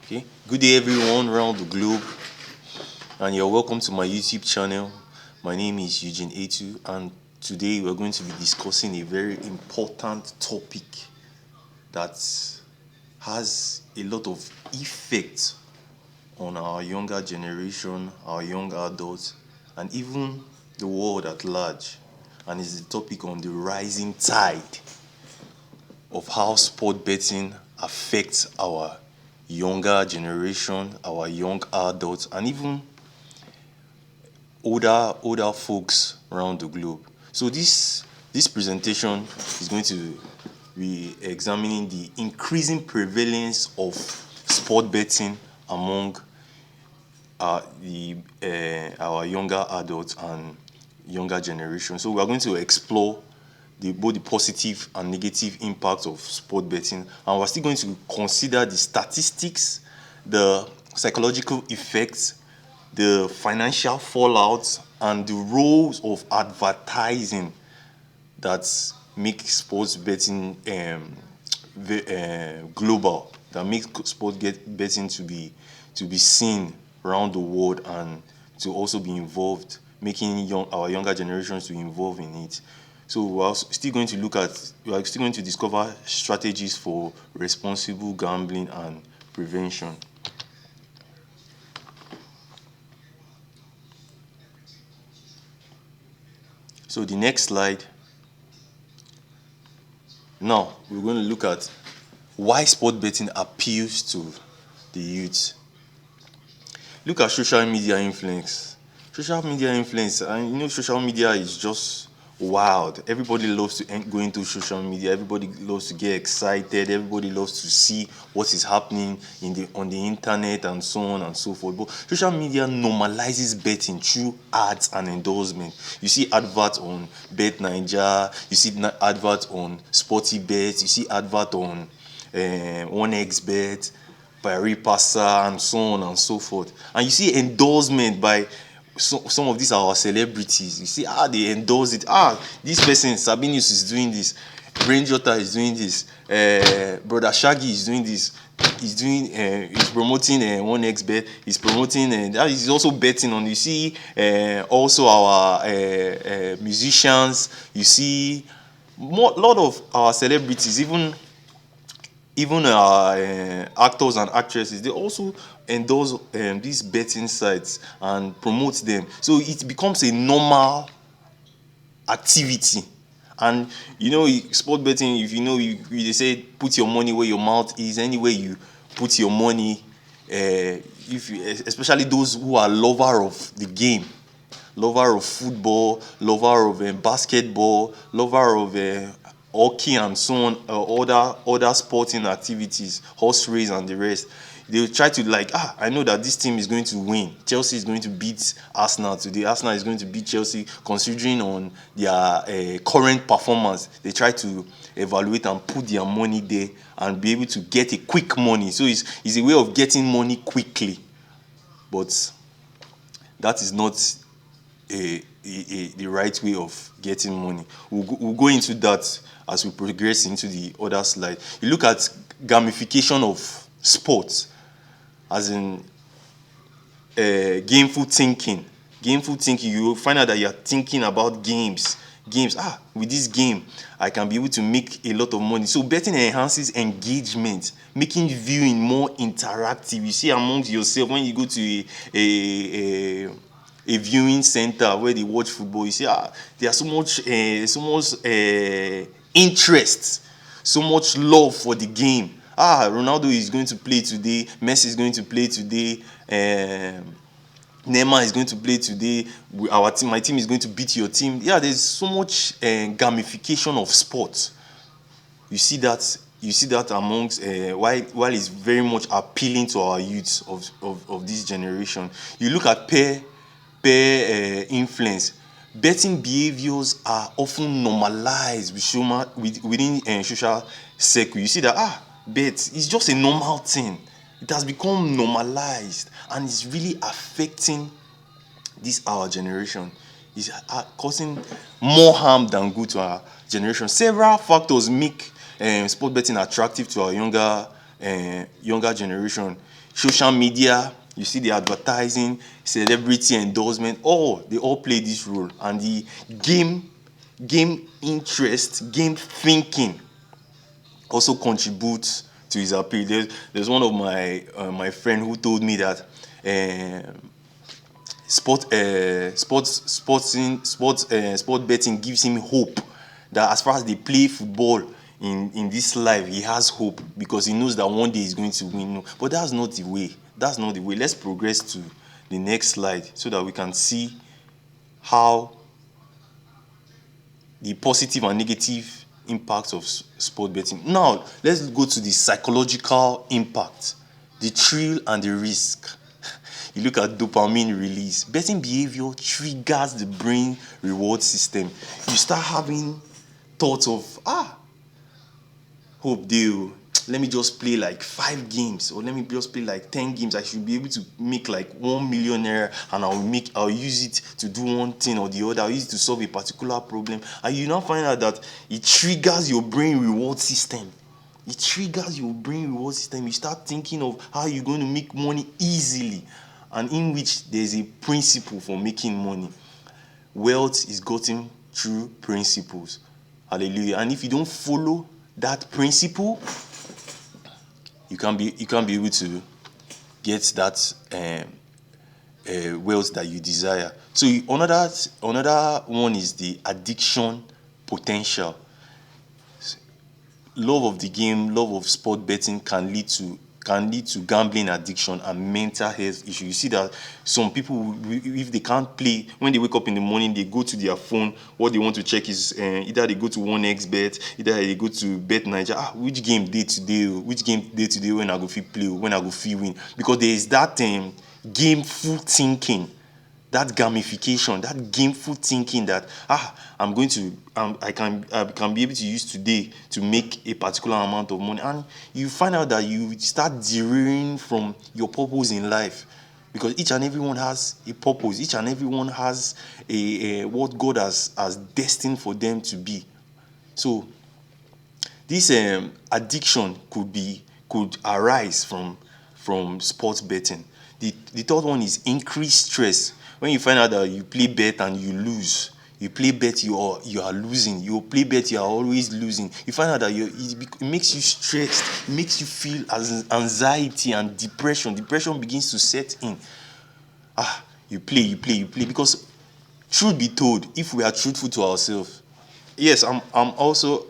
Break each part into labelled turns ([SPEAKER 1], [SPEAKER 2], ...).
[SPEAKER 1] Okay, good day everyone around the globe, and you're welcome to my YouTube channel. My name is Eugene Etu, and today we're going to be discussing a very important topic that has a lot of effect on our younger generation, our young adults, and even the world at large. And it's the topic on the rising tide of how sport betting affects our younger generation, our young adults, and even older folks around the globe. So this presentation is going to be examining the increasing prevalence of sport betting among our younger adults and younger generation. So we are going to explore both the positive and negative impacts of sport betting, and we're still going to consider the statistics, the psychological effects, the financial fallout, and the roles of advertising that make sports betting global, that makes betting to be seen around the world and to also be involved, making our younger generations to involve in it. So we are still going to discover strategies for responsible gambling and prevention. So the next slide. Now we're going to look at why sport betting appeals to the youth. Look at social media influence. Social media influence, and social media is just wild. Everybody loves to go into social media. Everybody loves to get excited. Everybody loves to see what is happening on the internet and so on and so forth. But social media normalizes betting through ads and endorsement. You see adverts on Bet Niger. You see adverts on Sporty Bet. You see advert on 1xBet, by Repassa, and so on and so forth. And you see endorsement by some of these are our celebrities. You see they endorse it. This person, Sabinius, is doing this. Brain Jota is doing this. Brother Shaggy is doing this. He's promoting 1xBet. He's promoting that. He's also betting on. You see also our musicians. You see lot of our celebrities, even actors and actresses, they also endorse these betting sites and promote them, so it becomes a normal activity. And sport betting, if they say put your money where your mouth is. Anywhere you put your money, especially those who are lover of the game, lover of football, lover of basketball, lover of hockey and so on, other sporting activities, horse race and the rest. They will try to I know that this team is going to win. Chelsea is going to beat Arsenal today. Arsenal is going to beat Chelsea, considering on their current performance. They try to evaluate and put their money there and be able to get a quick money. So it's a way of getting money quickly, but that is not the right way of getting money. We'll go into that as we progress into the other slide. You look at gamification of sports, as in gameful thinking. Gameful thinking, you will find out that you're thinking about games. With this game, I can be able to make a lot of money. So betting enhances engagement, making viewing more interactive. You see amongst yourself when you go to a viewing center where they watch football. You see there's so much interest, so much love for the game. Ronaldo is going to play today. Messi is going to play today. Neymar is going to play today. My team is going to beat your team. There's so much gamification of sports. You see that amongst while it's very much appealing to our youths of this generation. You look at peer influence. Betting behaviors are often normalized within social circle. You see that bet is just a normal thing. It has become normalized, and it's really affecting this our generation. Is causing more harm than good to our generation. Several factors make sport betting attractive to our younger generation. social media, you see the advertising, celebrity endorsement, they all play this role. And the game interest, game thinking also contributes to his appeal. There's one of my friend who told me that sport betting gives him hope, that as far as they play football in this life, he has hope because he knows that one day he's going to win. But that's not the way. That's not the way. Let's progress to the next slide so that we can see how the positive and negative impacts of sport betting. Now, let's go to the psychological impact, the thrill and the risk. You look at dopamine release. Betting behavior triggers the brain reward system. You start having thoughts of, hope deal. Let me just play like 5 games, or let me just play like 10 games. I should be able to make like 1 million naira, and I'll use it to do one thing or the other. I'll use it to solve a particular problem. And you now find out that it triggers your brain reward system. It triggers your brain reward system. You start thinking of how you're going to make money easily, and in which there's a principle for making money. Wealth is gotten through principles. Hallelujah. And if you don't follow that principle, you can't be able to get that wealth that you desire. So another one is the addiction potential. Love of the game, love of sport betting can lead to gambling addiction and mental health issues. You see that some people, if they can't play, when they wake up in the morning, they go to their phone. What they want to check is either they go to 1xBet, either they go to Bet Niger. Which game day today? Which game day today? When I go fit play? When I go fit win? Because there is that gameful thinking, that gamification, that gameful thinking that I can be able to use today to make a particular amount of money. And you find out that you start derailing from your purpose in life, because each and everyone has a purpose. Each and everyone has a what God has destined for them to be. So this addiction could arise from sports betting. The third one is increased stress. When you find out that you play bet and you lose, you play bet you are losing, you play bet you are always losing, you find out that it makes you stressed, it makes you feel as anxiety and depression begins to set in. You play because, truth be told, if we are truthful to ourselves, yes, I'm also,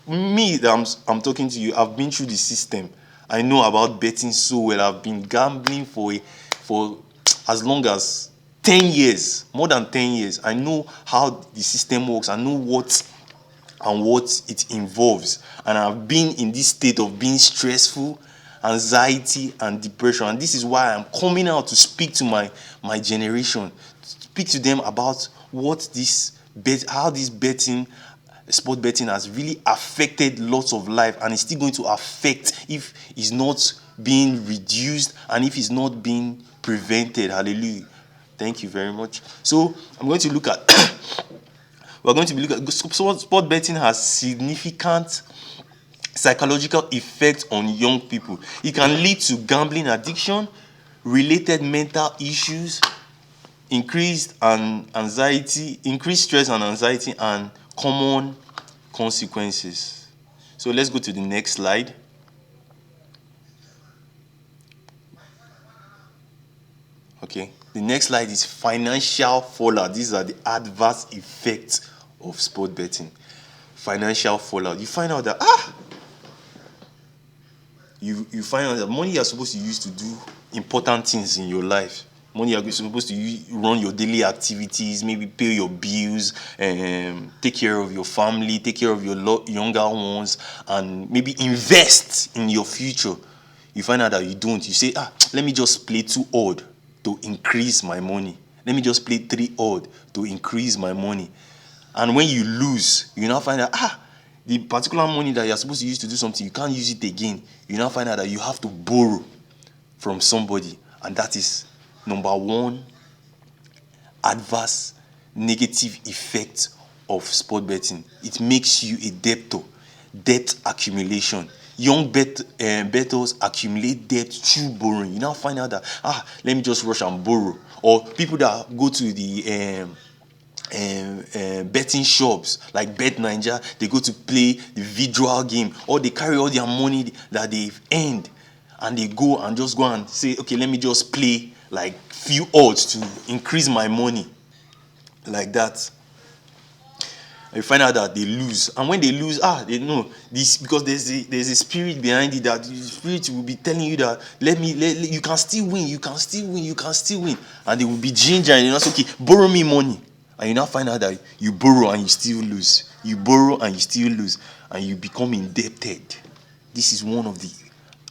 [SPEAKER 1] me that I'm talking to you, I've been through the system. I know about betting so well. I've been gambling for as long as 10 years, more than 10 years. I know how the system works. I know what it involves. And I've been in this state of being stressful, anxiety, and depression. And this is why I'm coming out to speak to my generation, speak to them about how this sport betting has really affected lots of life, and it's still going to affect if it's not being reduced and if it's not being prevented. Hallelujah. Thank you very much. So I'm going to look at we're going to be looking at sport betting has significant psychological effects on young people. It can lead to gambling addiction, related mental issues, increased stress and anxiety, and common consequences. So let's go to the next slide. Okay, the next slide is financial fallout. These are the adverse effects of sport betting. Financial fallout. You find out that you find out that money you're supposed to use to do important things in your life, money you're supposed to run your daily activities, maybe pay your bills, take care of your family, take care of your younger ones, and maybe invest in your future. You find out that you don't. You say, let me just play 2 odd to increase my money. Let me just play 3 odd to increase my money. And when you lose, you now find out, the particular money that you're supposed to use to do something, you can't use it again. You now find out that you have to borrow from somebody. And that is number one adverse negative effect of sport betting. It makes you a debtor. Debt accumulation. Young bettors accumulate debt through borrowing. You now find out that let me just rush and borrow. Or people that go to the betting shops like Bet Ninja, they go to play the virtual game, or they carry all their money that they've earned and they go and just go and say, okay, let me just play like few odds to increase my money, like that. You find out that they lose, and when they lose, they know this, because there's a spirit behind it, that the spirit will be telling you that you can still win, you can still win, you can still win, and they will be ginger, and you know, okay, borrow me money, and you now find out that you borrow and you still lose, you borrow and you still lose, and you become indebted. This is one of the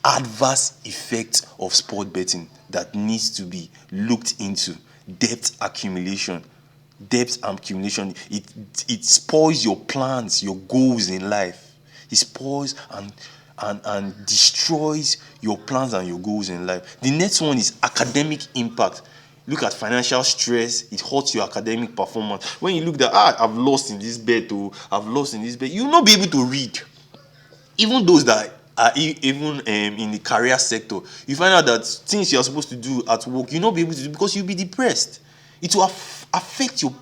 [SPEAKER 1] adverse effects of sport betting that needs to be looked into. Debt accumulation. It spoils your plans, your goals in life. It spoils and destroys your plans and your goals in life. The next one is academic impact. Look at financial stress. It hurts your academic performance. When you look at I've lost in this bet, or I've lost in this bet, you'll not be able to read. Even those that are even in the career sector, you find out that things you're supposed to do at work, you'll not be able to do, because you'll be depressed. It will affect your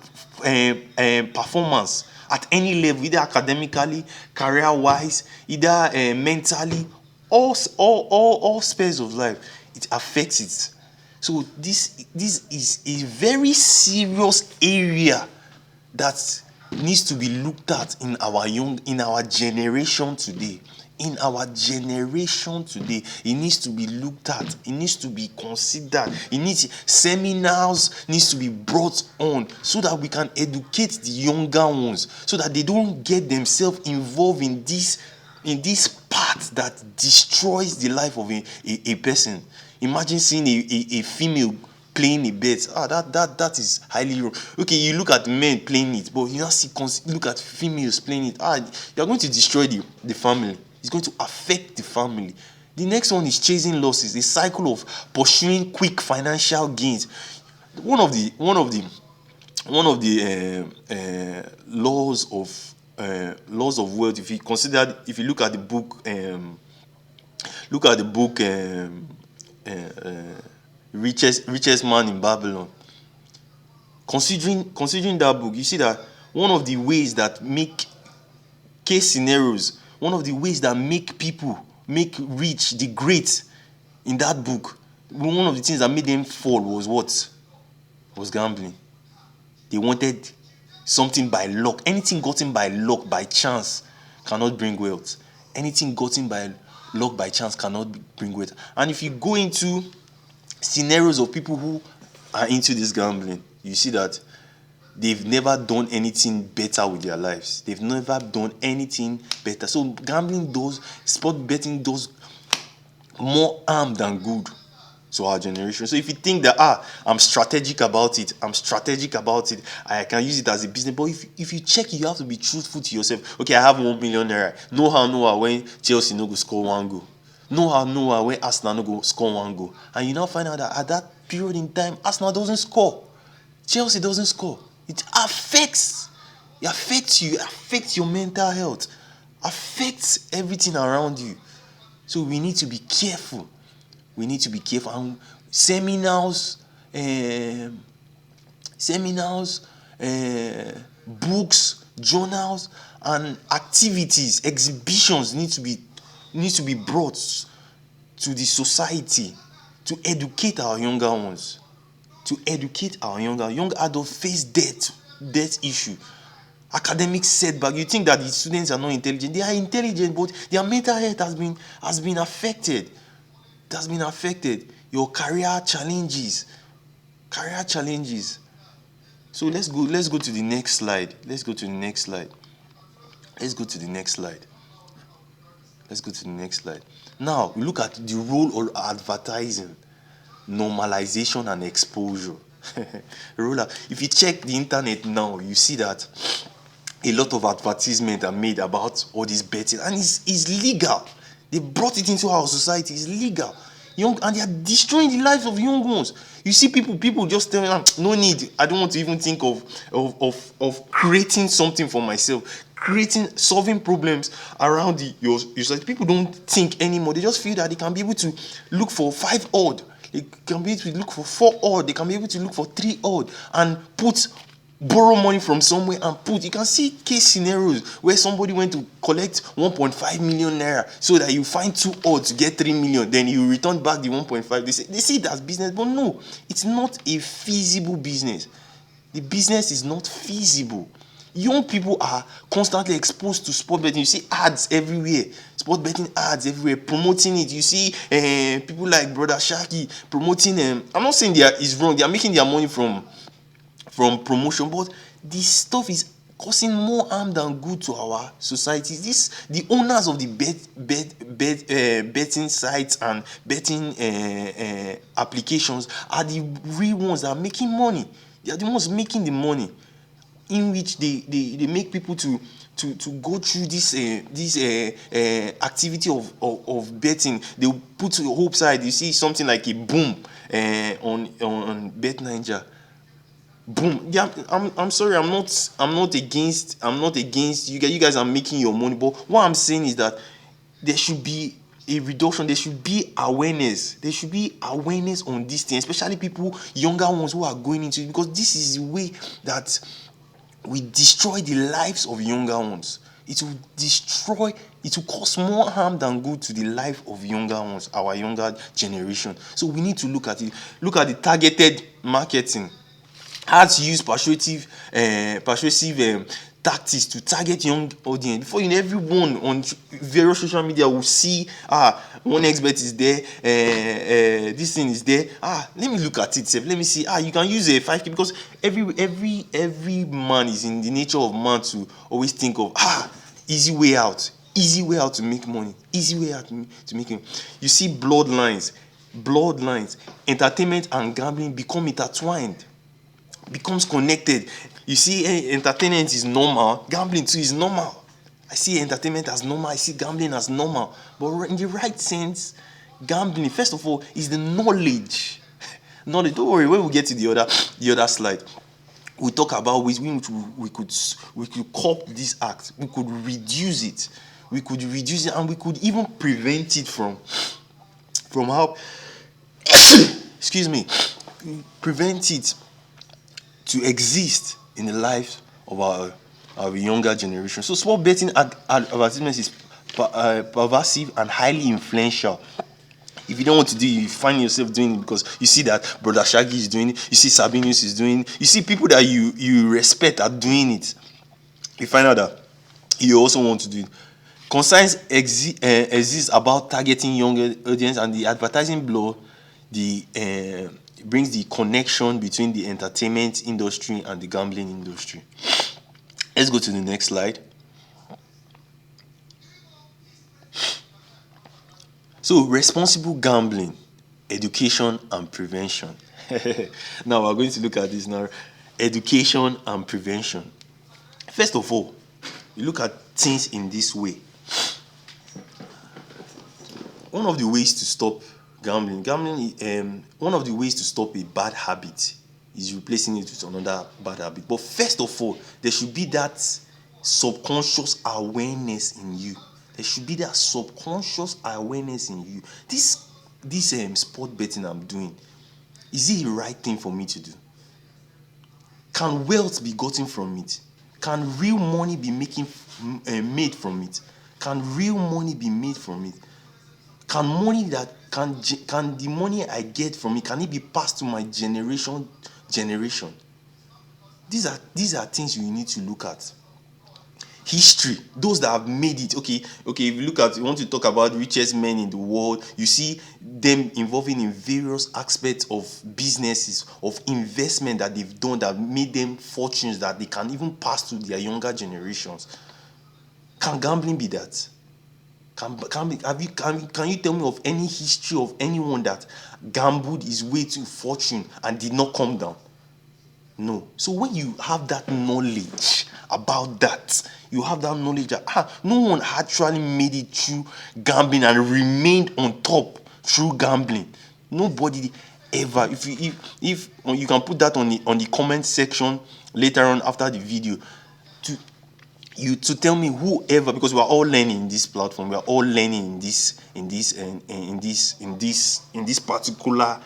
[SPEAKER 1] performance at any level, either academically, career-wise, either mentally, all spheres of life. It affects it. So this is a very serious area that needs to be looked at in our generation today. In our generation today, it needs to be looked at. It needs to be considered. Seminars needs to be brought on, so that we can educate the younger ones, so that they don't get themselves involved in this part that destroys the life of a person. Imagine seeing a female playing a bet. That is highly wrong. Okay, you look at men playing it, but you now look at females playing it. You're going to destroy the family. It's going to affect the family. The next one is chasing losses, a cycle of pursuing quick financial gains. One of the laws of wealth. If you look at the book, richest man in Babylon. Considering that book, you see that one of the ways that make case scenarios, one of the ways that make people make rich, the great, in that book, one of the things that made them fall was what? Was gambling. They wanted something by luck. Anything gotten by luck, by chance, cannot bring wealth. Anything gotten by luck, by chance, cannot bring wealth. And if you go into scenarios of people who are into this gambling, you see that they've never done anything better with their lives. They've never done anything better. So sport betting does more harm than good to our generation. So if you think that I'm strategic about it, I can use it as a business. But if you check it, you have to be truthful to yourself. Okay, I have 1 million naira. No how when Chelsea no go score one goal. No how when Arsenal no go score one goal. And you now find out that at that period in time, Arsenal doesn't score. Chelsea doesn't score. It affects you, affects your mental health, affects everything around you. So we need to be careful. And seminars, books, journals, and activities, exhibitions need to be brought to the society to educate our younger ones. Young adults face debt issue, academic setback. You think that the students are not intelligent. They are intelligent, but their mental health has been affected. It has been affected. Your career challenges. So let's go to the next slide. Now we look at the role of advertising, normalization and exposure. If you check the internet now, you see that a lot of advertisements are made about all this betting, and it's legal. They brought it into our society. It's legal. And they are destroying the lives of young ones. You see people just telling them, no need. I don't want to even think of creating something for myself, creating solving problems around your society. People don't think anymore. They just feel that they can be able to look for 5 odd. They can be able to look for 4 odd. They can be able to look for 3 odd and borrow money from somewhere and put. You can see case scenarios where somebody went to collect 1.5 million naira so that you find 2 odds to get 3 million, then you return back the 1.5. They see it as business, but no, it's not a feasible business. The business is not feasible. Young people are constantly exposed to sport betting. You see ads everywhere, sport betting ads everywhere, promoting it. You see people like Brother Shaki promoting them. I'm not saying is wrong. They are making their money from promotion, but this stuff is causing more harm than good to our society. The owners of the betting sites and betting applications are the real ones that are making money. They are the ones making the money, in which they make people to go through this activity of betting. They put your hope side. You see something like a boom on Bet Ninja. Boom. Yeah, I'm sorry. I'm not against you guys. You guys are making your money, but what I'm saying is that there should be a reduction. There should be awareness. There should be awareness on this thing, especially people, younger ones who are going into it, because this is the way that we destroy the lives of younger ones. It will cause more harm than good to the life of younger ones, our younger generation. So we need to look at it. Look at the targeted marketing. How to use persuasive tactics to target young audience. Before you know, everyone on various social media will see, one expert is there, this thing is there. Let me look at it. Let me see. You can use a 5K, because every man is in the nature of man to always think of easy way out to make money, easy way out to make money. You see bloodlines, entertainment and gambling become intertwined, becomes connected. You see, entertainment is normal, gambling too is normal. I see entertainment as normal, I see gambling as normal. But in the right sense, gambling, first of all, is the knowledge. Knowledge. Don't worry, when we get to the other slide, we talk about ways we could curb this act. We could reduce it. And we could even prevent it from how excuse me, prevent it to exist in the lives of our younger generation. So sport betting advertisements is pervasive and highly influential. If you don't want to do it, you find yourself doing it because you see that Brother Shaggy is doing it, you see Sabinus is doing it, you see people that you respect are doing it. You find out that you also want to do it. Concerns exist about targeting younger audience, and the advertising blow brings the connection between the entertainment industry and the gambling industry. Let's go to the next slide. So, responsible gambling, education and prevention. Now we're going to look at this now. Education and prevention. First of all, you look at things in this way. One of the ways to stop gambling, one of the ways to stop a bad habit is replacing it with another bad habit. But first of all, there should be that subconscious awareness in you. There should be that subconscious awareness in you. This sport betting I'm doing, is it the right thing for me to do? Can wealth be gotten from it? Can real money be made from it? Can real money be made from it? Can the money I get from it, can it be passed to my generation? These are things you need to look at. History, those that have made it. Okay, if you want to talk about richest men in the world, you see them involving in various aspects of businesses, of investment that they've done that made them fortunes that they can even pass to their younger generations. Can gambling be that? Can you tell me of any history of anyone that gambled his way to fortune and did not come down? No. So when you have that knowledge about that, you have that knowledge that no one actually made it through gambling and remained on top through gambling. Nobody ever. If you can put that on the comment section later on after the video, to to tell me whoever, because we are all learning in this platform, we are all learning in this particular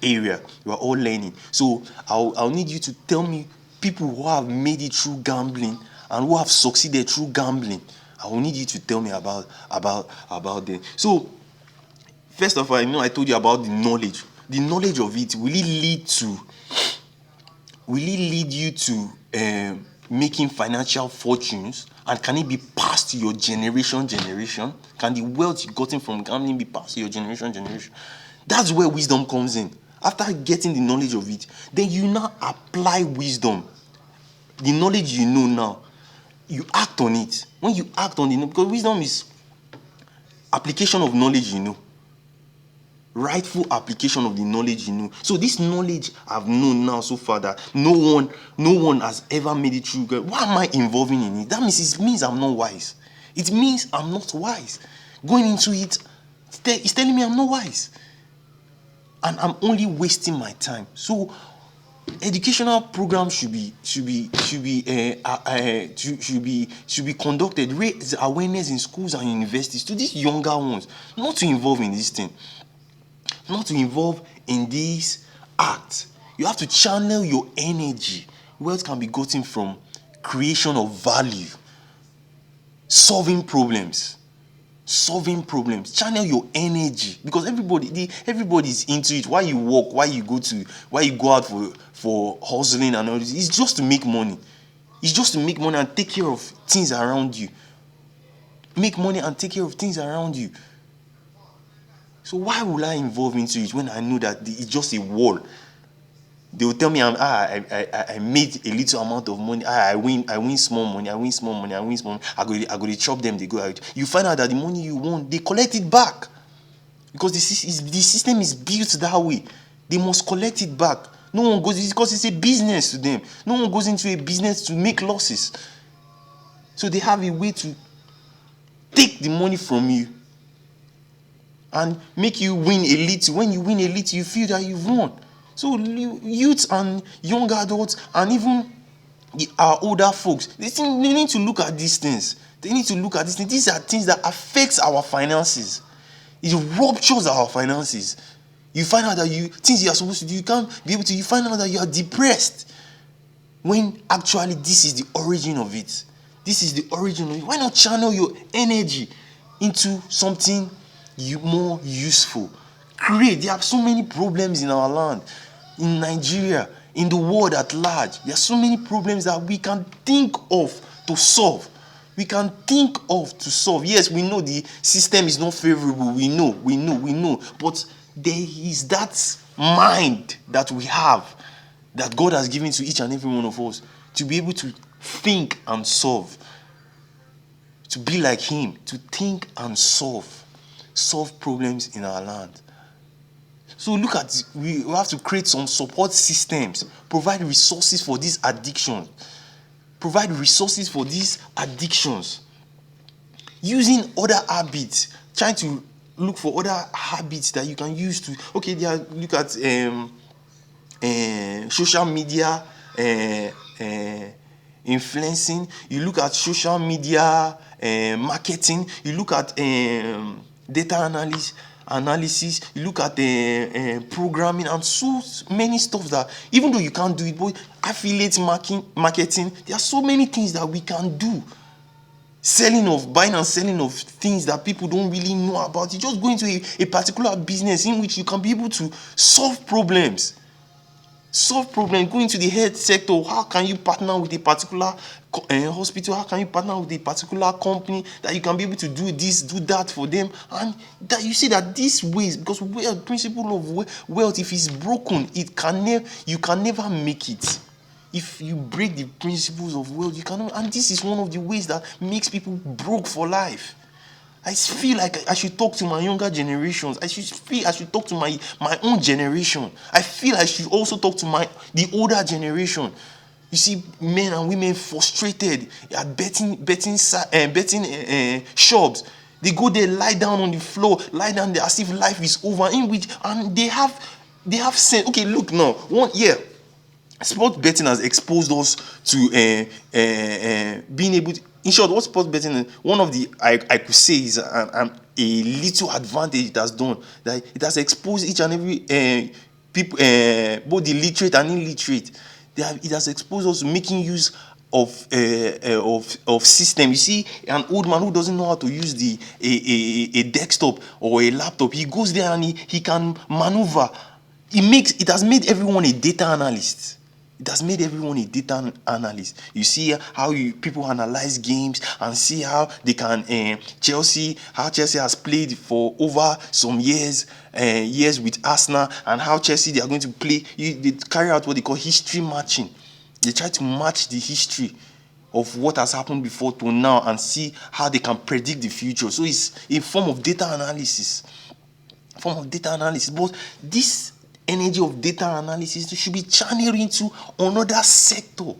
[SPEAKER 1] area. We are all learning. So I'll need you to tell me people who have made it through gambling and who have succeeded through gambling. I will need you to tell me about them. So first of all, I told you about the knowledge. The knowledge of it, will it lead you to making financial fortunes? And can it be passed to your generation? Can the wealth you gotten from gambling be passed to your generation? That's where wisdom comes in. After getting the knowledge of it, then you now apply wisdom. The knowledge you know now, you act on it. When you act on it, because wisdom is application of knowledge you know. Rightful application of the knowledge you know. So this knowledge I've known now so far, that no one has ever made it through. Why am I involving in it? That means it means I'm not wise. It means I'm not wise. Going into it, it's telling me I'm not wise, and I'm only wasting my time. So educational programs should be conducted, raise awareness in schools and universities to these younger ones, not to involve in this thing. Not to involve in this act. You have to channel your energy. Wealth can be gotten from creation of value, solving problems. Channel your energy, because everybody's into it. Why you work, why you go out for hustling and all this, it's just to make money. It's just to make money and take care of things around you. So why will I involve into it when I know that it's just a wall? They will tell me I made a little amount of money. I win small money. I go to chop them. They go out. You find out that the money you won, they collect it back, because the system is built that way. They must collect it back. No one goes, because it's a business to them. No one goes into a business to make losses. So they have a way to take the money from you and make you win a little. When you win a little, you feel that you've won. So youths and young adults and even our older folks, they need to look at these things. These are things that affects our finances. It ruptures our finances. You find out that things you are supposed to do, you can't be able to. You find out that you are depressed, when actually this is the origin of it. Why not channel your energy into something more useful? There are so many problems in our land, in Nigeria, in the world at large. There are so many problems that we can think of to solve. Yes, we know the system is not favorable. We know. But there is that mind that we have, that God has given to each and every one of us, to be able to think and solve. To be like Him, to think and solve problems in our land. So look at, we have to create some support systems, provide resources for these addictions. Using other habits, trying to look for other habits that you can use to, look at social media influencing. You look at social media marketing. You look at data analysis. You look at programming and so many stuff that, even though you can't do it, but affiliate marketing, there are so many things that we can do. Buying and selling of things that people don't really know about. You just go into a particular business in which you can be able to solve problems. Go into the health sector. How can you partner with a particular hospital? How can you partner with a particular company that you can be able to do this, do that for them? And that you see that these ways, because the principle of wealth, if it's broken, you can never make it. If you break the principles of wealth, you cannot. And this is one of the ways that makes people broke for life. I feel like I should talk to my younger generations. I should talk to my own generation. I feel I should also talk to the older generation. You see men and women frustrated at betting shops. They go there, lie down on the floor, lie down there as if life is over. And they have sense. Okay, look now. Sport betting has exposed us to being able to, in short, what sport betting is, one of the, I could say, is a little advantage it has done, that it has exposed each and every people, both the literate and illiterate. It has exposed us to making use of system. You see, an old man who doesn't know how to use a desktop or a laptop, he goes there and he can maneuver. It has made everyone a data analyst. It has made everyone a data analyst. You see how people analyze games and see how they can Chelsea has played for over some years with Arsenal, and how Chelsea, they are going to play. They carry out what they call history matching. They try to match the history of what has happened before to now and see how they can predict the future. So it's a form of data analysis. But this energy of data analysis should be channeled into another sector,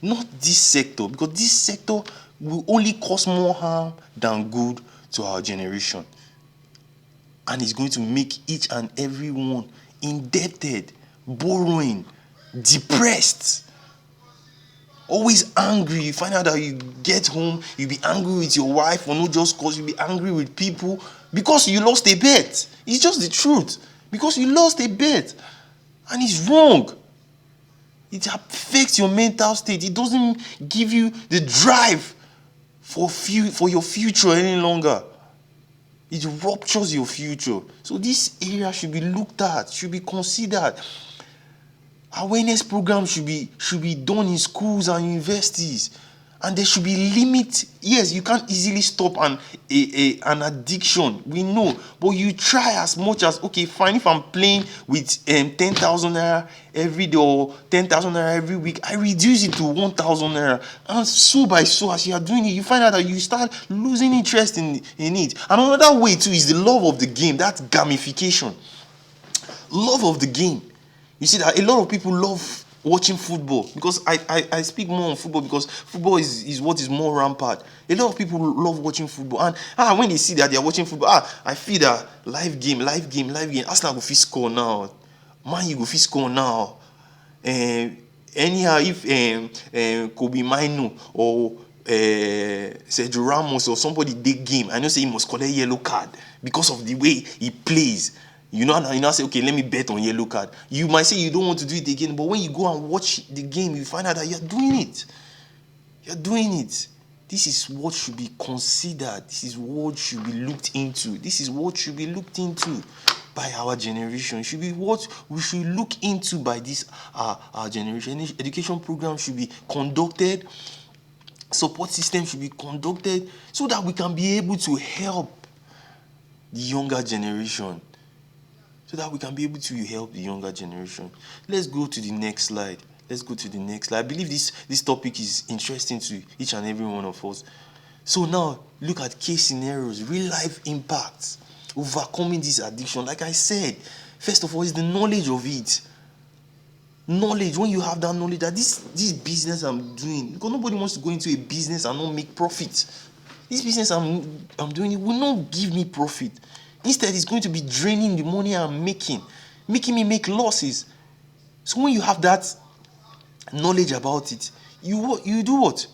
[SPEAKER 1] not this sector, because this sector will only cause more harm than good to our generation, and it's going to make each and every one indebted, borrowing, depressed, always angry. You find out that you get home, you'll be angry with your wife for no just cause. You'll be angry with people because you lost a bet. It's just the truth. Because you lost a bet, and it's wrong. It affects your mental state. It doesn't give you the drive for your future any longer. It ruptures your future. So this area should be looked at, should be considered. Awareness programs should be done in schools and universities. And there should be limit. Yes, you can't easily stop an addiction. We know. But you try as much as, okay, fine, if I'm playing with 10,000 naira every day or 10,000 naira every week, I reduce it to 1,000 naira. And so by so, as you are doing it, you find out that you start losing interest in it. And another way too is the love of the game. That's gamification. Love of the game. You see that a lot of people love watching football, because I speak more on football because football is what is more rampant. A lot of people love watching football, and when they see that they are watching football, I feel that live game. Arsenal go fit score now, Man U go fit score now. Anyhow, if Kobe Mino or Sergio Ramos or somebody dig game, I know say he must collect yellow card because of the way he plays. You now say, okay, let me bet on yellow card. You might say you don't want to do it again, but when you go and watch the game, you find out that you're doing it. This is what should be considered. This is what should be looked into. This is what should be looked into by our generation. It should be what we should look into by this our generation. Education program should be conducted. Support system should be conducted so that we can be able to help the younger generation. Let's go to the next slide. I believe this topic is interesting to each and every one of us. So now, look at case scenarios, real life impacts, overcoming this addiction. Like I said, first of all, is the knowledge of it. Knowledge, when you have that knowledge that this business I'm doing, because nobody wants to go into a business and not make profit. This business I'm doing, it will not give me profit. Instead, it's going to be draining the money I'm making me make losses. So when you have that knowledge about it, you do what?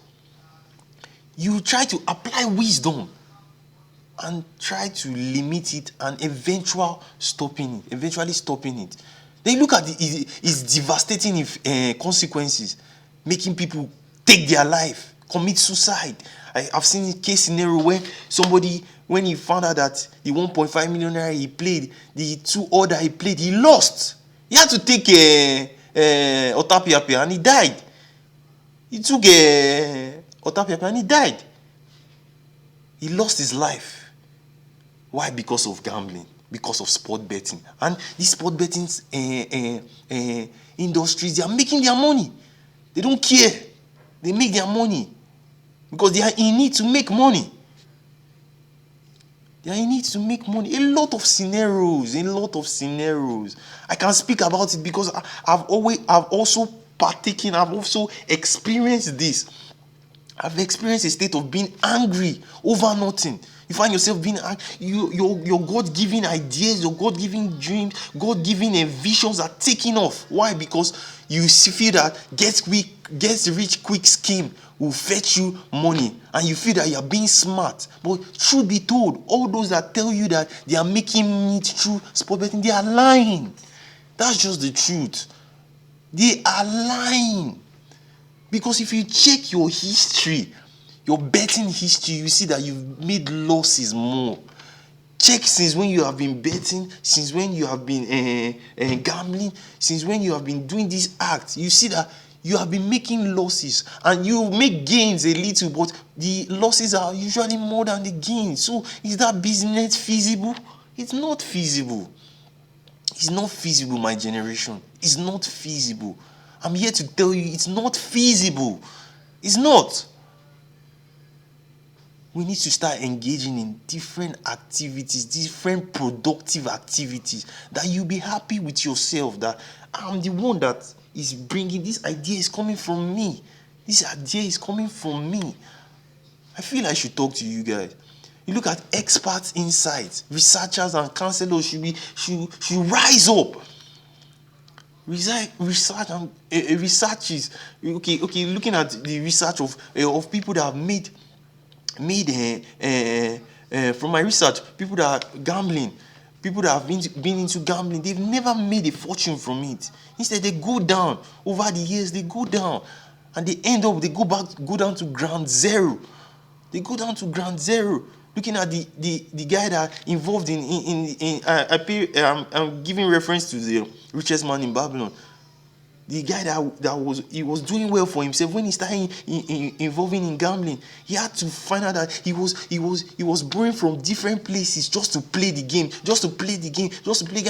[SPEAKER 1] You try to apply wisdom and try to limit it and eventually stopping it. Then look at its devastating consequences, making people take their life, commit suicide. I've seen a case scenario where somebody, when he found out that the 1.5 million naira he played, the 2 other he played, he lost. He had to take Otapiape and he died. He took Otapiape and he died. He lost his life. Why? Because of gambling, because of sport betting. And these sport betting industries, they are making their money. They don't care. They make their money because they are in need to make money. A lot of scenarios. I can speak about it because I've also partaken. I've also experienced this. I've experienced a state of being angry over nothing. You find yourself being your God-given ideas, your God-given dreams, God-given visions are taking off. Why? Because you feel that get rich quick scheme will fetch you money, and you feel that you are being smart. But truth be told, all those that tell you that they are making it through sport betting, they are lying. That's just the truth. They are lying. Because if you check your history, your betting history, you see that you've made losses more. Check since when you have been betting, since when you have been gambling, since when you have been doing this act, you see that you have been making losses, and you make gains a little, but the losses are usually more than the gains. So is that business feasible? It's not feasible. It's not feasible, my generation. It's not feasible. I'm here to tell you it's not feasible. It's not. We need to start engaging in different activities, different productive activities, that you'll be happy with yourself, that I'm the one that is bringing this idea, is coming from me. This idea is coming from me. I feel I should talk to you guys. You look at experts' insights, researchers and counselors should rise up. Research and research is okay. Looking at the research of people that have made from my research, people that are gambling, people that have been into gambling, they've never made a fortune from it. Instead, they go down over the years. They go down, and they go down to ground zero. They go down to ground zero. Looking at the guy that involved I'm giving reference to the richest man in Babylon. The guy that was doing well for himself, when he started involving in gambling, he had to find out that he was borrowing from different places just to play the game,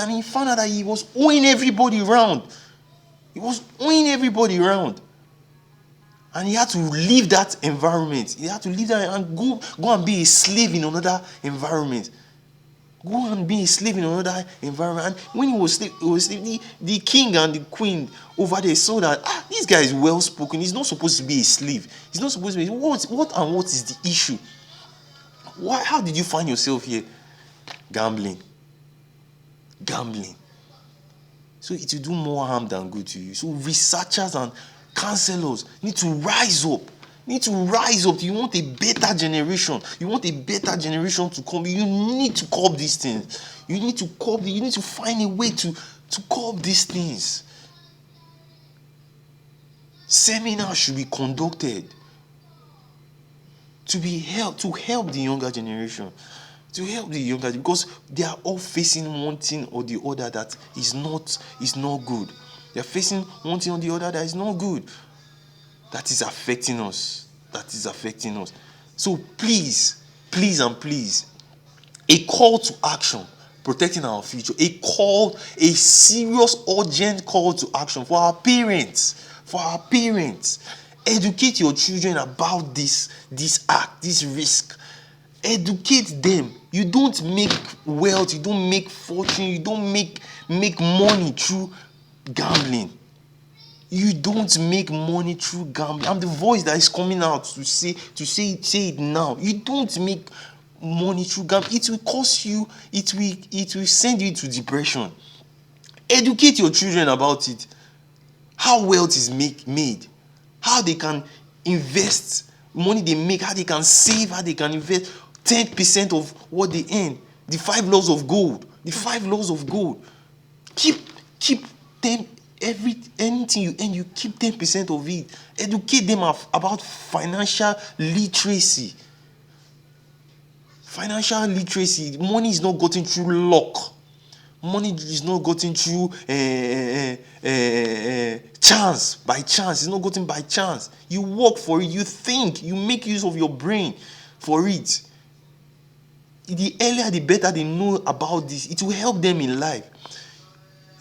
[SPEAKER 1] and he found out that he was owing everybody around. And he had to leave that environment. He had to leave that and go and be a slave in another environment. And when he was slave, the king and the queen over there saw that this guy is well spoken. He's not supposed to be a slave. He's not supposed to be. What is the issue? How did you find yourself here? Gambling. So it will do more harm than good to you. So researchers and counselors need to rise up. You want a better generation. To come. You need to curb these things. You need to find a way to curb these things. Seminars should be conducted to help the younger generation. Because they are all facing one thing or the other that is not good. They are facing one thing or the other that is not good. That is affecting us. So please, a call to action, protecting our future. A serious, urgent call to action for our parents. Educate your children about this act, this risk. Educate them. You don't make wealth, you don't make fortune, you don't make money through gambling. You don't make money through gambling. I'm the voice that is coming out to say it now. You don't make money through gambling. It will cost you. It will send you to depression. Educate your children about it. How wealth is made. How they can invest money they make. How they can save. How they can invest 10% of what they earn. The 5 laws of gold. Keep 10. Anything you earn, you keep 10% of it. Educate them about financial literacy. Money is not gotten through luck. Money is not gotten through chance. By chance, it's not gotten by chance. You work for it. You think. You make use of your brain for it. The earlier, the better they know about this. It will help them in life.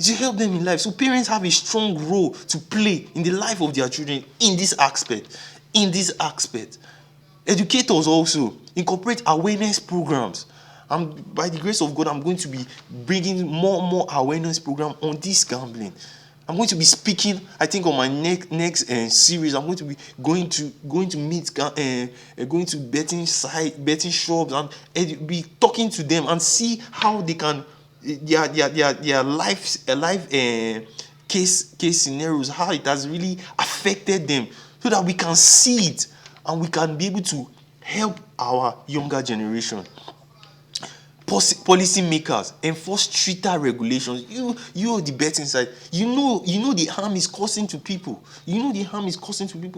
[SPEAKER 1] So parents have a strong role to play in the life of their children in this aspect. Educators also incorporate awareness programs. By the grace of God, I'm going to be bringing more awareness program on this gambling. I'm going to be speaking. I think on my next series, I'm going to be going to meet going to betting shops and be talking to them and see how they can their life case scenarios, how it has really affected them, so that we can see it and we can be able to help our younger generation. Policy makers enforce stricter regulations. You the betting side, you know the harm is causing to people.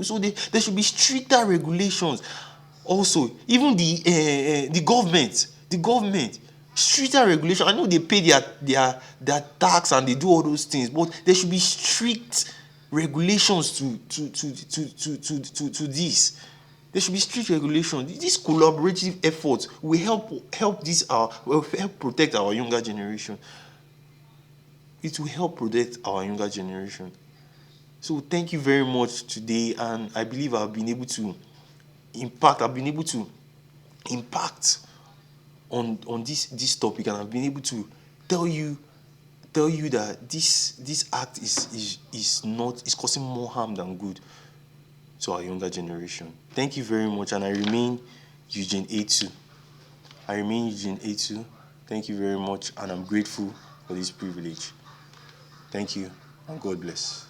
[SPEAKER 1] So there should be stricter regulations. Also, even the government, stricter regulation. I know they pay their tax and they do all those things, but there should be strict regulations to this. There should be strict regulation. This collaborative effort will will help protect our younger generation. It will help protect our younger generation. So thank you very much today, and I believe I've been able to impact. I've been able to impact on this topic, and I've been able to tell you that this act is causing more harm than good to our younger generation. Thank you very much, and I remain Eugene A2. Thank you very much, and I'm grateful for this privilege. Thank you, and God bless.